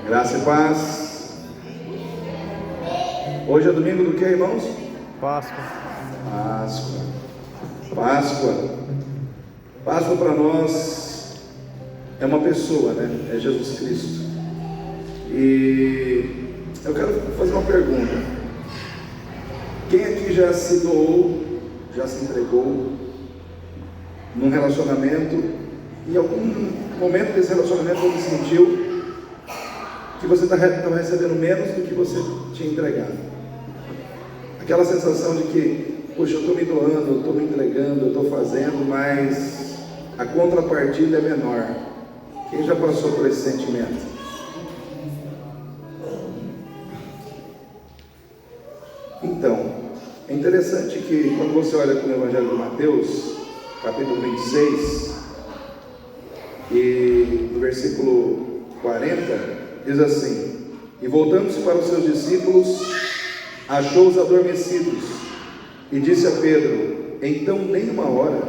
Graça e paz. Hoje é domingo do que, irmãos? Páscoa. Páscoa para nós é uma pessoa, né? É Jesus Cristo. E eu quero fazer uma pergunta. Quem aqui já se doou, já se entregou num relacionamento, em algum momento desse relacionamento você sentiu que você estava recebendo menos do que você tinha entregado? Aquela sensação de que, poxa, eu estou me doando, eu estou me entregando, eu estou fazendo, mas a contrapartida é menor. Quem já passou por esse sentimento? Então, é interessante que quando você olha para o Evangelho de Mateus, capítulo 26, e no versículo 40, diz assim: e voltando-se para os seus discípulos, achou-os adormecidos, e disse a Pedro: então nenhuma hora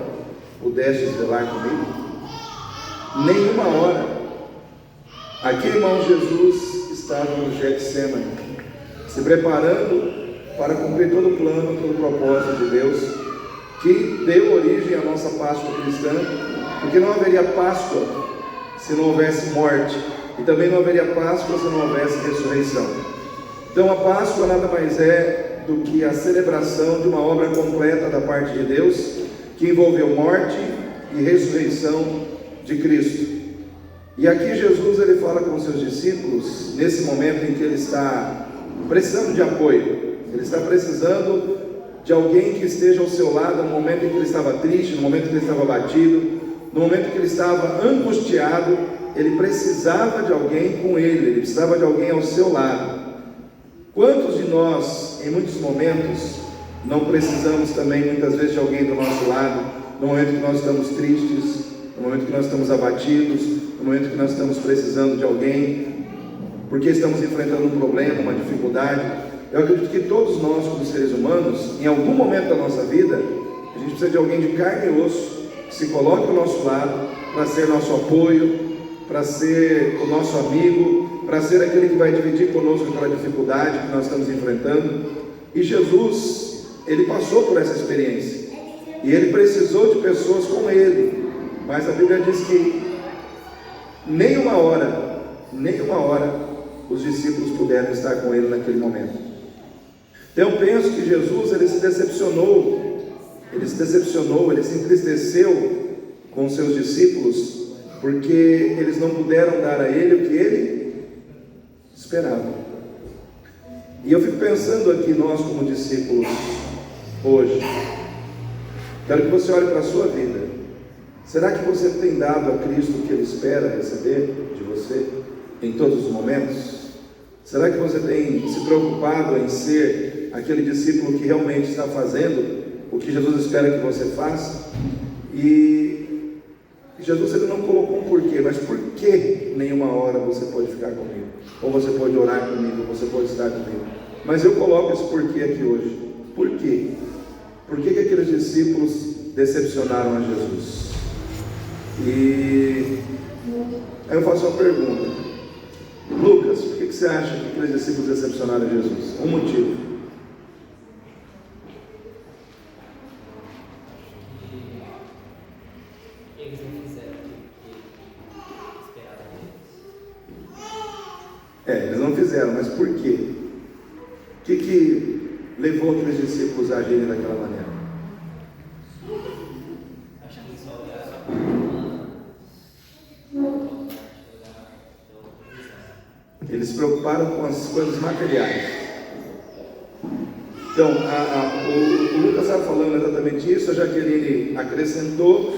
pudestes velar comigo? Nenhuma hora. Aqui, irmão, Jesus estava no Getsemane, se preparando para cumprir todo o plano, todo o propósito de Deus, que deu origem à nossa Páscoa cristã, porque não haveria Páscoa se não houvesse morte, e também não haveria Páscoa se não houvesse ressurreição. Então a Páscoa nada mais é do que a celebração de uma obra completa da parte de Deus, que envolveu morte e ressurreição de Cristo. E aqui Jesus ele fala com os seus discípulos, nesse momento em que ele está precisando de apoio, ele está precisando de alguém que esteja ao seu lado no momento em que ele estava triste, no momento em que ele estava abatido, no momento em que ele estava angustiado. Ele precisava de alguém com ele precisava de alguém ao seu lado. Quantos de nós, em muitos momentos, não precisamos também, muitas vezes, de alguém do nosso lado, no momento que nós estamos tristes, no momento que nós estamos abatidos, no momento que nós estamos precisando de alguém, porque estamos enfrentando um problema, uma dificuldade? Eu acredito que todos nós, como seres humanos, em algum momento da nossa vida, a gente precisa de alguém de carne e osso, que se coloque ao nosso lado, para ser nosso apoio, para ser o nosso amigo, para ser aquele que vai dividir conosco aquela dificuldade que nós estamos enfrentando. E Jesus, ele passou por essa experiência, e ele precisou de pessoas como ele, mas a Bíblia diz que nenhuma hora, os discípulos puderam estar com ele naquele momento. Então eu penso que Jesus, ele se decepcionou, ele se entristeceu com os seus discípulos, porque eles não puderam dar a ele o que ele esperava. E eu fico pensando aqui, nós como discípulos, hoje, quero que você olhe para a sua vida. Será que você tem dado a Cristo o que ele espera receber de você, em todos os momentos? Será que você tem se preocupado em ser aquele discípulo que realmente está fazendo o que Jesus espera que você faça? E Jesus, ele não colocou um porquê, mas por que nenhuma hora você pode ficar comigo? Ou você pode orar comigo, ou você pode estar comigo? Mas eu coloco esse porquê aqui hoje. Por quê? Por que aqueles discípulos decepcionaram a Jesus? E aí eu faço uma pergunta: Lucas, por que você acha que aqueles discípulos decepcionaram a Jesus? Um motivo. Eles não fizeram o que esperavam deles. Eles não fizeram, mas por quê? O que levou aqueles discípulos a agirem daquela maneira? Acho que só olharam Eles se preocuparam com as coisas materiais. Então, o Lucas estava falando exatamente isso. A Jaqueline acrescentou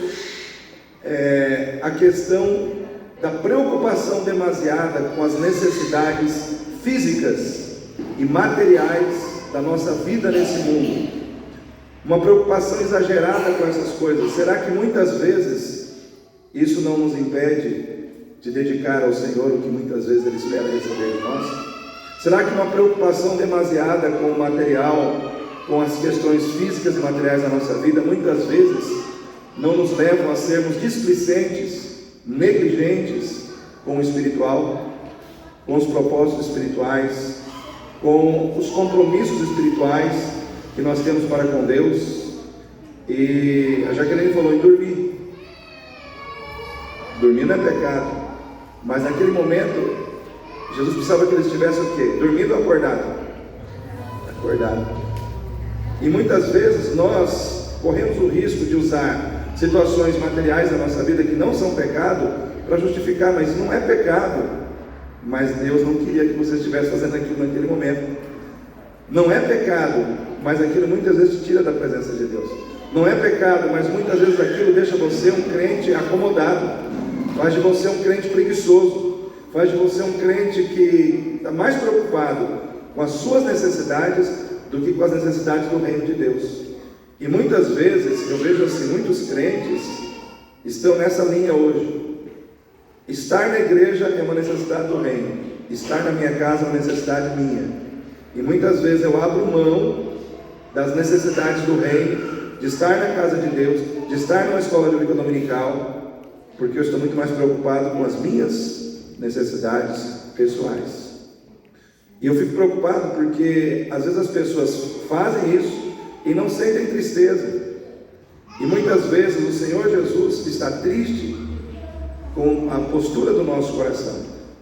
a questão da preocupação demasiada com as necessidades físicas e materiais da nossa vida nesse mundo. Uma preocupação exagerada com essas coisas. Será que muitas vezes isso não nos impede de dedicar ao Senhor o que muitas vezes Ele espera receber de nós? Será que uma preocupação demasiada com o material, com as questões físicas e materiais da nossa vida, muitas vezes não nos levam a sermos displicentes, negligentes com o espiritual? com os propósitos espirituais, com os compromissos espirituais que nós temos para com Deus. E a Jaqueline falou em dormir. Dormir não é pecado, mas naquele momento Jesus precisava que ele estivesse o quê? Dormindo ou acordado? Acordado. E muitas vezes nós corremos o risco de usar situações materiais da nossa vida que não são pecado para justificar, mas não é pecado. Mas Deus não queria que você estivesse fazendo aquilo naquele momento. Não é pecado, mas aquilo muitas vezes te tira da presença de Deus. Não é pecado, mas muitas vezes aquilo deixa você um crente acomodado, faz de você um crente preguiçoso, faz de você um crente que está mais preocupado com as suas necessidades do que com as necessidades do reino de Deus. E muitas vezes eu vejo assim, muitos crentes estão nessa linha hoje. Estar na igreja é uma necessidade do reino, estar na minha casa é uma necessidade minha. E muitas vezes eu abro mão das necessidades do reino, de estar na casa de Deus, de estar numa escola bíblica dominical, porque eu estou muito mais preocupado com as minhas necessidades pessoais. E eu fico preocupado porque às vezes as pessoas fazem isso e não sentem tristeza. E muitas vezes o Senhor Jesus está triste com a postura do nosso coração.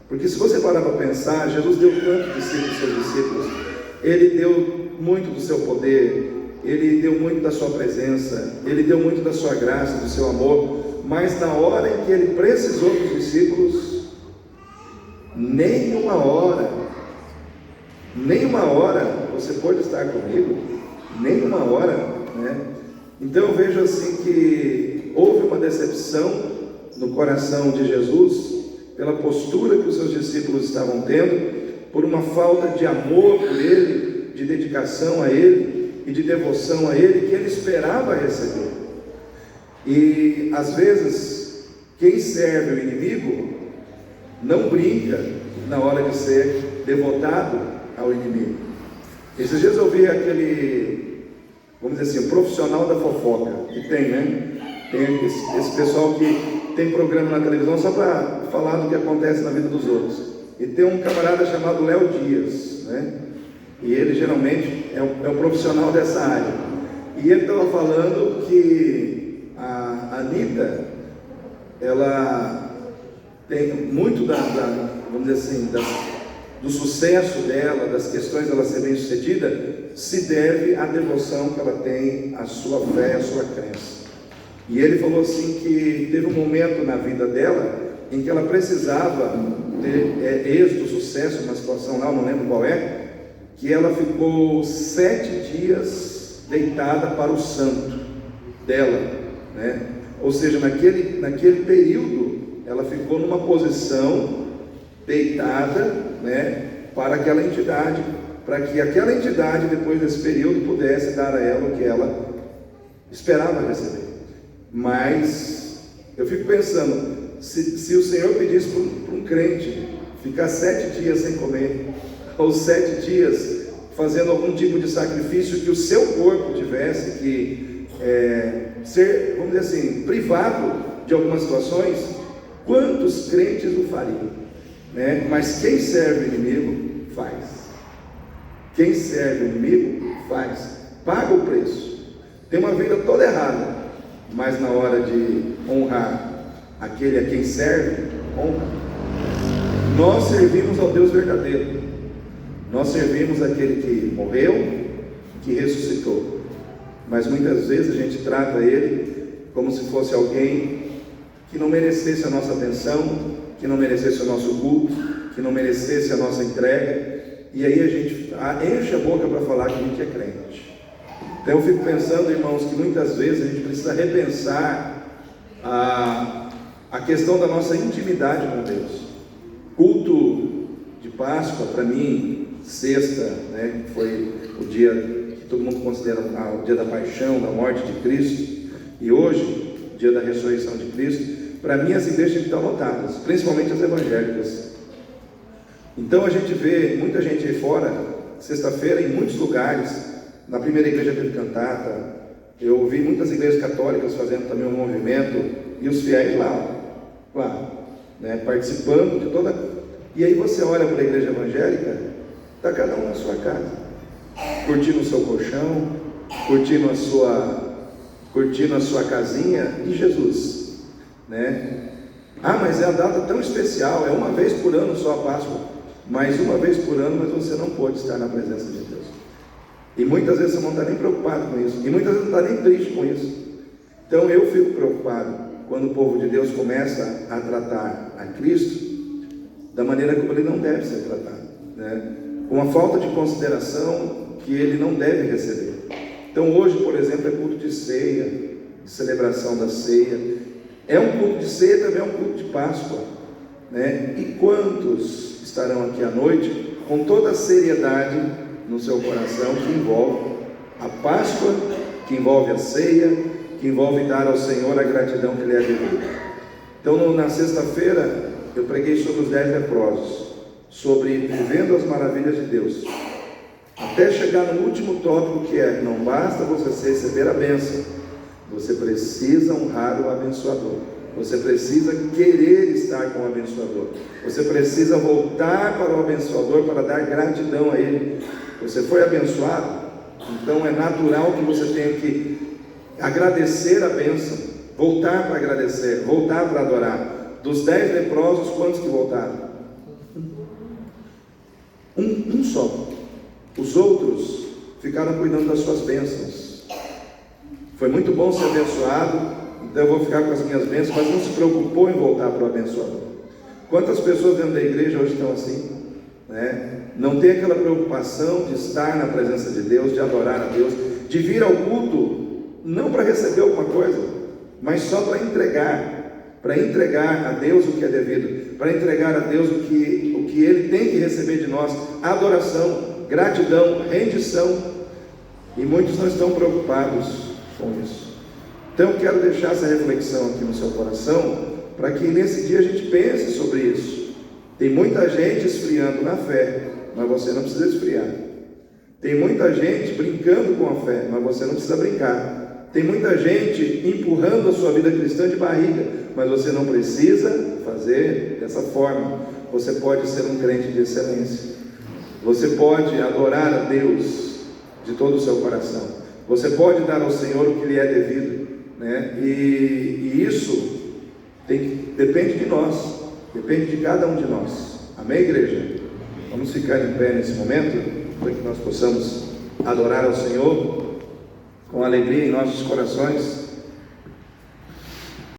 Porque se você parar para pensar, Jesus deu tanto discípulos aos seus discípulos, Ele deu muito do seu poder, Ele deu muito da sua presença, Ele deu muito da sua graça, do seu amor, mas na hora em que Ele precisou dos discípulos, nem uma hora você pode estar comigo, nem uma hora, né? Então eu vejo assim que houve uma decepção no coração de Jesus pela postura que os seus discípulos estavam tendo, por uma falta de amor por Ele, de dedicação a Ele e de devoção a Ele que Ele esperava receber. E às vezes quem serve o inimigo não brinca na hora de ser devotado ao inimigo. Esses dias eu vi aquele, vamos dizer assim, profissional da fofoca, que tem, né? Tem esse pessoal que tem programa na televisão só para falar do que acontece na vida dos outros. E tem um camarada chamado Léo Dias, né? E ele geralmente é um profissional dessa área. E ele estava falando que a Anitta, ela tem muito vamos dizer assim, do sucesso dela, das questões dela ser bem sucedida, se deve à devoção que ela tem, à sua fé, à sua crença. E ele falou assim que teve um momento na vida dela em que ela precisava ter êxito, sucesso, uma situação lá, eu não lembro qual é, que ela ficou 7 dias deitada para o santo dela, né? Ou seja, naquele período ela ficou numa posição deitada, né, para aquela entidade, para que aquela entidade depois desse período pudesse dar a ela o que ela esperava receber. Mas eu fico pensando, se o Senhor pedisse para um crente ficar 7 dias sem comer, ou 7 dias fazendo algum tipo de sacrifício que o seu corpo tivesse que ser, vamos dizer assim, privado de algumas situações, quantos crentes o fariam, né? Mas quem serve o inimigo faz. Quem serve o inimigo faz, paga o preço, tem uma vida toda errada, mas na hora de honrar aquele a quem serve, honra. Nós servimos ao Deus verdadeiro, nós servimos aquele que morreu, que ressuscitou, mas muitas vezes a gente trata ele como se fosse alguém que não merecesse a nossa atenção, que não merecesse o nosso culto, que não merecesse a nossa entrega, e aí a gente enche a boca para falar que a gente é crente. Então eu fico pensando, irmãos, que muitas vezes a gente precisa repensar a questão da nossa intimidade com Deus. Culto de Páscoa, para mim, sexta, né, que foi o dia que todo mundo considera o dia da paixão, da morte de Cristo, e hoje, o dia da ressurreição de Cristo, para mim as igrejas estão lotadas, principalmente as evangélicas. Então a gente vê muita gente aí fora, sexta-feira, em muitos lugares. Na primeira igreja teve cantata, eu vi muitas igrejas católicas fazendo também um movimento, e os fiéis lá, né, participando de toda E aí você olha para a igreja evangélica, está cada um na sua casa, curtindo o seu colchão, curtindo a sua casinha, e Jesus, né? Ah, mas é a data tão especial, é uma vez por ano só a Páscoa, mais uma vez por ano, mas você não pode estar na presença de Deus. E muitas vezes você não está nem preocupado com isso, e muitas vezes não está nem triste com isso. Então eu fico preocupado quando o povo de Deus começa a tratar a Cristo da maneira como ele não deve ser tratado, né? Com uma falta de consideração que ele não deve receber. Então hoje, por exemplo, é culto de ceia, de celebração da ceia. É um culto de ceia, também é um culto de Páscoa, né? E quantos estarão aqui à noite com toda a seriedade no seu coração que envolve a Páscoa, que envolve a ceia, que envolve dar ao Senhor a gratidão que lhe é devida? Então na sexta-feira eu preguei sobre os 10 leprosos, sobre vivendo as maravilhas de Deus, até chegar no último tópico, que é: não basta você receber a bênção, você precisa honrar o abençoador, você precisa querer estar com o abençoador, você precisa voltar para o abençoador para dar gratidão a ele. Você foi abençoado, então é natural que você tenha que agradecer a bênção, voltar para agradecer, voltar para adorar. Dos 10 leprosos, quantos que voltaram? Um só. Os outros ficaram cuidando das suas bênçãos. Foi muito bom ser abençoado, então eu vou ficar com as minhas bênçãos, mas não se preocupou em voltar para o abençoador. Quantas pessoas dentro da igreja hoje estão assim, né? Não tem aquela preocupação de estar na presença de Deus, de adorar a Deus, de vir ao culto não para receber alguma coisa, mas só para entregar a Deus o que é devido, para entregar a Deus o que Ele tem que receber de nós: adoração, gratidão, rendição. E muitos não estão preocupados com isso. Então eu quero deixar essa reflexão aqui no seu coração, para que nesse dia a gente pense sobre isso. Tem muita gente esfriando na fé, mas você não precisa esfriar. Tem muita gente brincando com a fé, mas você não precisa brincar. Tem muita gente empurrando a sua vida cristã de barriga, mas você não precisa fazer dessa forma. Você pode ser um crente de excelência. Você pode adorar a Deus de todo o seu coração. Você pode dar ao Senhor o que lhe é devido, né? E isso depende de nós, depende de cada um de nós. Amém, igreja? Vamos ficar em pé nesse momento, para que nós possamos adorar ao Senhor com alegria em nossos corações.